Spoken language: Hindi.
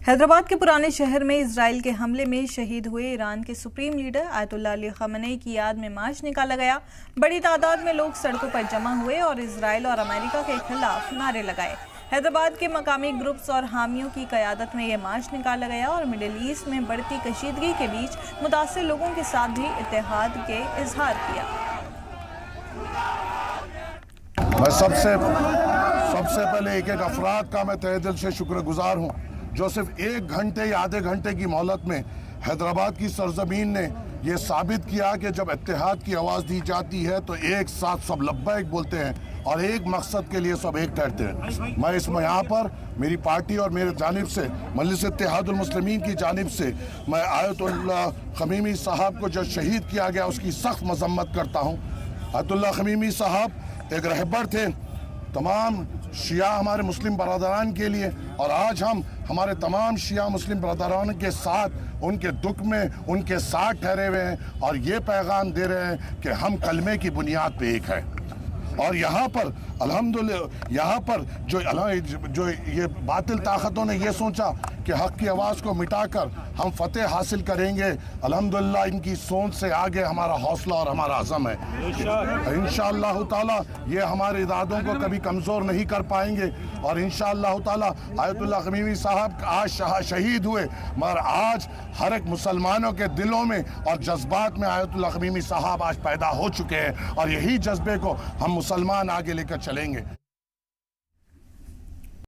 हैदराबाद के पुराने शहर में इजराइल के हमले में शहीद हुए ईरान के सुप्रीम लीडर आयतुल्लाह अली खamenei की याद में मार्च निकाला गया। बड़ी तादाद में लोग सड़कों पर जमा हुए और इजराइल और अमेरिका के खिलाफ नारे लगाए। हैदराबाद के मकामी ग्रुप्स और हामियों की क़यादत में यह मार्च निकाला गया और मिडिल ईस्ट में बढ़ती कशीदगी के बीच मुतासिर लोगों के साथ भी इत्तेहाद के इजहार किया। मैं सबसे पहले एक अफराद का मैं तहे दिल से शुक्रगुजार हूँ जो सिर्फ 1 घंटे या आधे घंटे की मोहलत में हैदराबाद की सरजमीन ने ये साबित किया कि जब इत्तेहाद की आवाज़ दी जाती है तो एक साथ सब लब्बैक बोलते हैं और एक मकसद के लिए सब एक ठहरते हैं। मैं इसमें यहाँ पर मेरी पार्टी और मेरे जानिब से मजलिस इत्तेहादुल मुस्लिमीन की जानिब से मैं आयतुल्लाह खमीमी साहब को जो शहीद किया गया उसकी सख्त मजम्मत करता हूँ। आयतुल्लाह खमीमी साहब एक रहबर थे तमाम शिया हमारे मुस्लिम बरदरान के लिए, और आज हम हमारे तमाम शिया मुस्लिम बरदरान के साथ उनके दुख में उनके साथ ठहरे हुए हैं और ये पैगाम दे रहे हैं कि हम कलमे की बुनियाद पे एक है। और यहाँ पर अल्हम्दुलिल्लाह यहाँ पर जो ये बातिल ताकतों ने ये सोचा कि हक़ की आवाज़ को मिटाकर हम फतेह हासिल करेंगे, अल्हम्दुलिल्लाह इनकी सोच से आगे हमारा हौसला और हमारा अज़म है। इंशाअल्लाह ताला ये हमारे इरादों को कभी कमज़ोर नहीं कर पाएंगे और इंशाअल्लाह ताला आयतुल्लाह खमीमी साहब आज शहीद हुए, मगर आज हर एक मुसलमानों के दिलों में और जज्बात में आयतुल्लाह खमीमी साहब आज पैदा हो चुके हैं और यही जज्बे को हम मुसलमान आगे लेकर चलेंगे।